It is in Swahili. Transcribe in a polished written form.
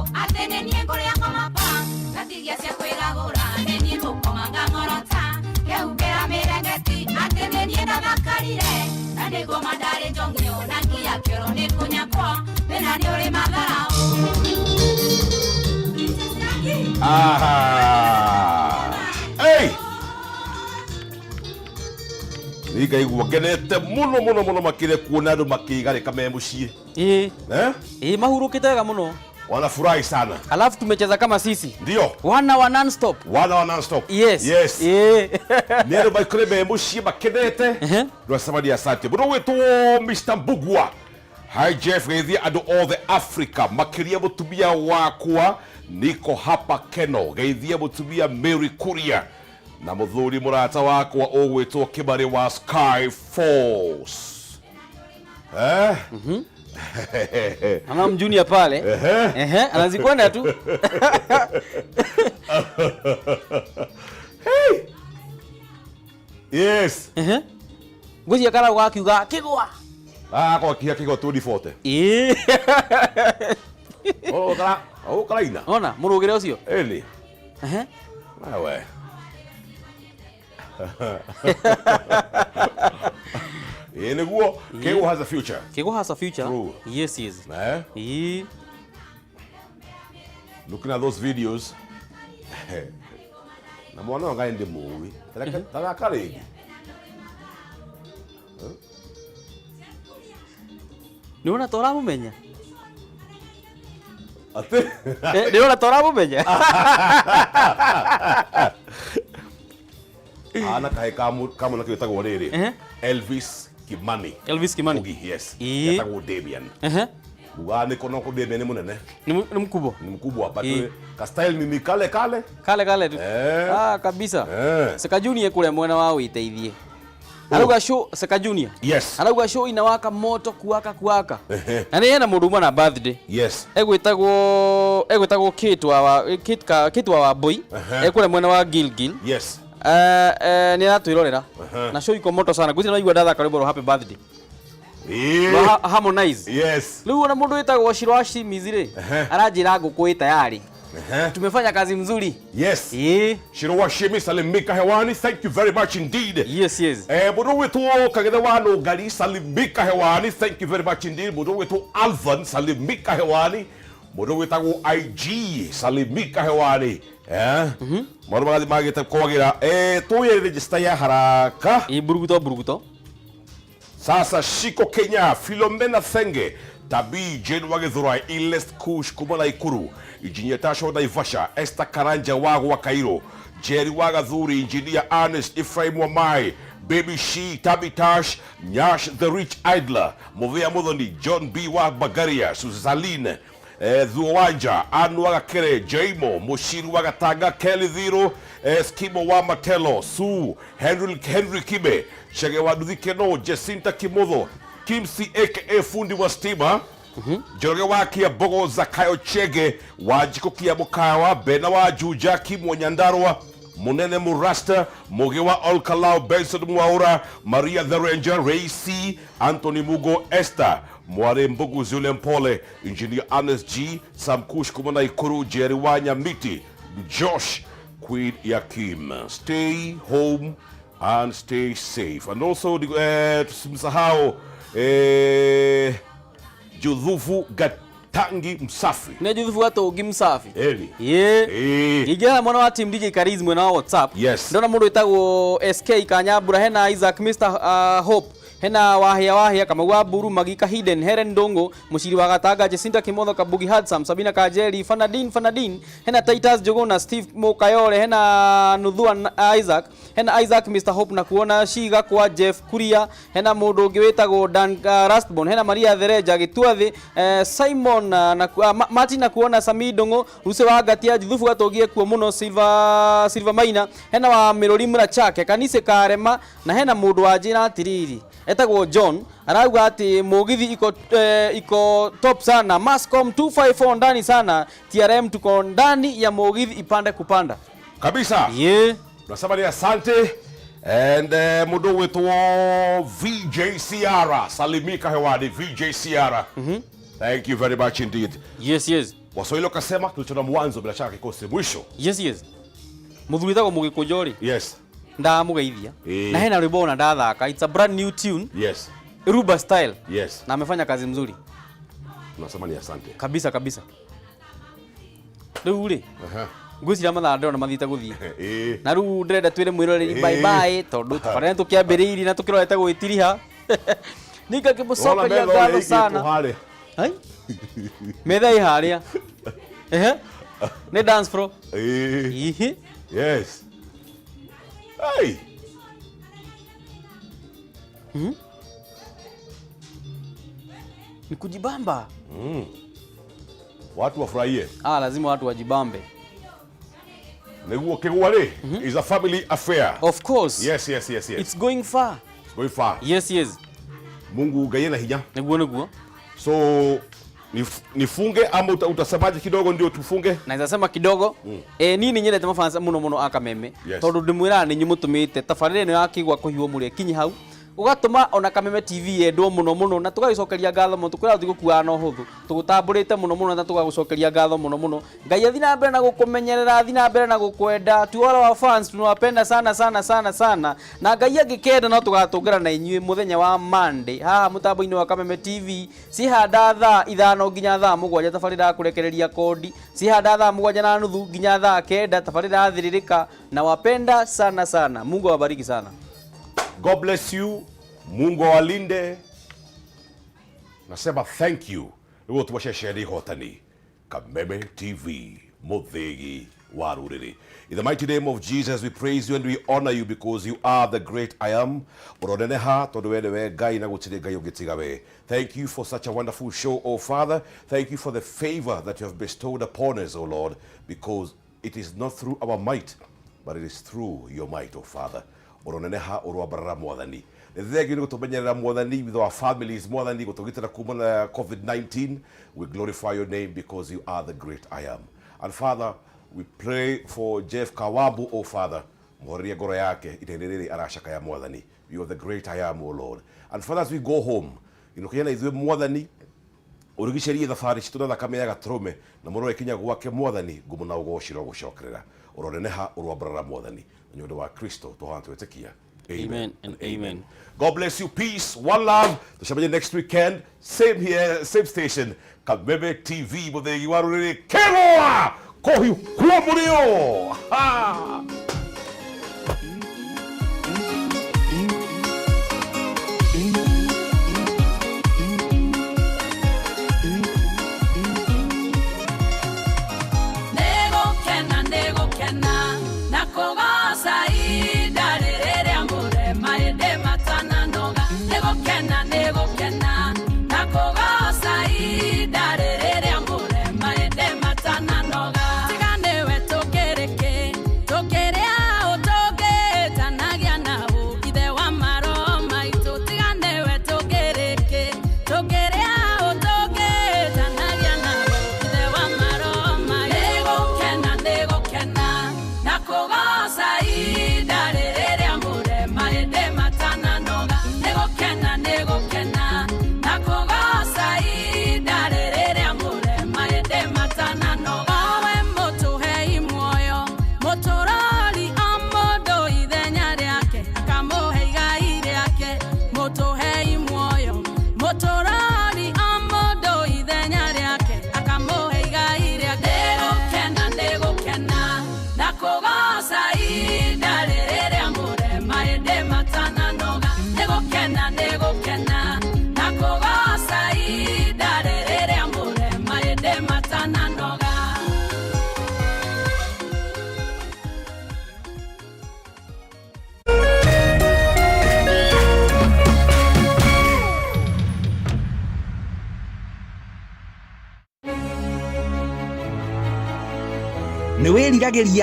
Kioko atene niengore akoma pa Natigia sia kwegagora neni mukomanga ngorota Keubera merengeti atene nienda makarire Nane goma dare jongyo nangia kero ne kunyakwa Bena ni ore madharao Aha! Hey! Nika igua genete muno makire kuona andu makigare kama mucie. Mahurukite wega muno. Wanafurahi sana. Alafu tumecheza kama sisi. Ndio. Wana wa non stop. Yes. Yes. Nero bakire be mucie makenete. Tunasema ni asante. Bro wetu Mr. Mbugua. Hi Jeff, geithia andu othe Africa makiria mutumia wakwa niko hapa Keno. Geithia mutumia Mary Kuria na muthuri murata wakwa ogwitwo Kibari wa Sky Force. Ana mjunior pale. Anazikwenda tu. Hey. Yes. Ngozi yakara wakiuga kigwa. Kwa kia kigo 240. Karaina. Ona, murugire ucio. Eli. Wewe. Eneguo, Kego has a future. Kego has a future. True. Yes. Looking at those videos. Na mwana wanga ndi movie. Tala kalegi. Niona tora mumenya. Ate? Niona tora mumenya. Ana kae kama na kiyotago riri. Elvis Kimani. Ugi, yes. Yatago Damian. Bugani kono ko Damian ni munene. Ni mkubwa. Ni mkubwa but ka style mimi kale tu. Kabisa. Seka Junior kule mwana wao iteithie. Arauga show Seka Junior. Yes. Arauga show inawaka moto kuwaka. Na ni yana mundu na birthday. Yes. Egwetagwo kitwa wa boy. Ekule mwana wa Gilgil. Yes. Ni natwirorera. Na show iko moto sana. Guzi naigwa datha kariboro happy birthday. Harmonize. Yes. Leo na mundu wetagwo Shirwashi Mizire. Arajira nguku tayari. Tumefanya kazi mzuri. Yes. Shirwashi Misalimika hewani. Thank you very much indeed. Yes. Mundu wetu kagitha wano ngari salimika hewani. Thank you very much indeed. Mundu wetu Alvan salimika hewani. Mundu wetagwo IG salimika hewani. Mwana magathi magite kwagira tuye register ya haraka. Buruguto. Sasa Shiko Kenya, Philomena Thenge, Tabi Jane Wagithurai, Ilest Kush Kumala Ikuru, Engineer Tasho Naivasha, Esther Karanja wa Cairo, Jerry Wagathuri, Engineer Ernest Ephraim Wamai, Baby She, Tabi Tash, Nyash the Rich Idler, Movea Mudhoni, John B. Bagaria, Suzaline, Zuwanja, Anwaga Kere, Jaimo, Moshiru Wagatanga, Kelly Zero, Skimo wa Matelo, Su, Henry Kibe, Shege Waduthi Keno, Jacinta Kimodho, Kimsi aka Fundi wa Stima, Jorge Wakia Bogo Zakayo Chege, Wajiko Kia Mukawa, Bena wa Juja, Kim Nyandarua, Munene Murasta, Mogewa Olkalao, Benson Mwaura, Maria the Ranger, Ray C, Anthony Mugo, Esther, Mware Mbugu Zulempole, Engineer Ernest G, Samkush Kumana Ikuru, Jerry Wanya Miti, Josh, Queen Yakim. Stay home and stay safe. And also, tusimsahau Judhufu Gatangi Msafi. Ne Judhufu Gatangi Msafi. Eli. Igana mwana wa team DJ Charisma na WhatsApp. Yes. Ndona mundu etagwo SK Kanyabura hena Isaac Mr. Hope. Hena wahia kama waburu Magika Hidden Heren Dongo Mushiri wa Gataga Jacinta Kimodho Kabugi Hadsam Sabina Kajeri Fanadin hena Titus Jogona Steve Mokayole hena Nudhua Isaac hena Isaac Mr. Hope na kuona Shiga kwa Jeff Kuria hena mundu gewetagwo Dan Rustbone hena Maria Thereja Gitwathi Simon na Martin na kuona Sami Dongo Ruse wa Gatia Juthufu Gatogie kuo muno Silva Maina hena wa Mirori Murachake Kanise Karema na hena mundu wa jina tiriri etagwo John arauga ati mugithi iko top sana Mascom 254 ndani sana TRM tuko ndani ya mugithi ipande kupanda kabisa. Tunasema ni asante and mudo wetu VJ Ciara salimika hewani VJ Ciara. Thank you very much indeed. Yes, yes. Waswahili wakasema kilicho na mwanzo bila shaka kikosi mwisho. Yes, yes. Muthuritago mugikujori. Yes. Ndamugeithia. Na hena rwimbo na ndathaka. It's a brand new tune. Yes. Ruba style. Yes. Na amefanya kazi mzuri. Tunasema ni asante. Kabisa kabisa. Riu ri. Ngwicira mathanda na mathite guthie. Na riu ndirenda twire mwiroreri bye bye tondu tfarene tukiambiriiri na tukirorete gwitiriha. Nika kimucokeria ngatho sana. Hai? Metha iharia. Ne dance floor. Yes. Hey. Ni kujibamba. Watu wafurahie. Lazima watu wajibambe. Neguo kigwari is a family affair. Of course. Yes, yes, yes, yes. It's going far. It's going far. Yes, yes. Mungu gayena hinya. Neguo. So nifunge ama utasemaje kidogo ndio tufunge? Naweza sema kidogo. Nini nyendete mafansa muno akameme. Tondu ndimwira ni nyumutumite tafarire no yakigwa kuhiwo muri kinyi hau. Ugatuma ona Kameme TV yendwo muno na tugagicokeria ngatho muno tukwira uthi gukua no huthu tugutamburite muno na tugagucokeria ngatho muno ngai athi na mbere na gukumenyerera athi na mbere na gukwenda to all our fans tunawapenda sana na ngai agikenda no tugatungana na inyuĩ muthenya wa Monday haha mutambo-ini wa Kameme TV si handa thaa 5 nginya thaa 7 tabarira kurekereria kodi si handa thaa 7:30 nginya thaa 9 tabarira athiririka na wapenda sana. Mungu awabariki sana. God bless you. Mungu awalinde. Nasema thank you. Iwo tubashe sheri hotani. Kameme TV. Muthegi waruriri. In the mighty name of Jesus, we praise you and we honor you because you are the great I am. Oroneneha todowedewe gai na gutire gai ogitigawe. Thank you for such a wonderful show, oh Father. Thank you for the favor that you have bestowed upon us, oh Lord, because it is not through our might, but it is through your might, oh Father. Oroneneha orwabarara mwathani. Thegi ni gutumenyerera mwathani with our families mwathani gutugitira kumana COVID-19. We glorify your name because you are the great I am. And Father, we pray for Jeff Kawambu, oh Father. Mhoria goro yake itenderere arashaka ya mwathani. You are the great I am, oh Lord. And Father, as we go home, inokiyana izwe mwathani urigisherie thafari citu na thakame ya gatrume na murore kinya gwake mwathani ngumuna ugoshiro gucokerera uroneneha urwabarara mwathani nyondo wa Kristo tuhantwetekia. Amen and amen. God bless you. Peace. One love. Tushamanye next weekend. Same here, same station. Kameme TV. Muthegi waruriri. Keroa! Kohi kuamurio! Ha! Nĩ wĩrigagĩria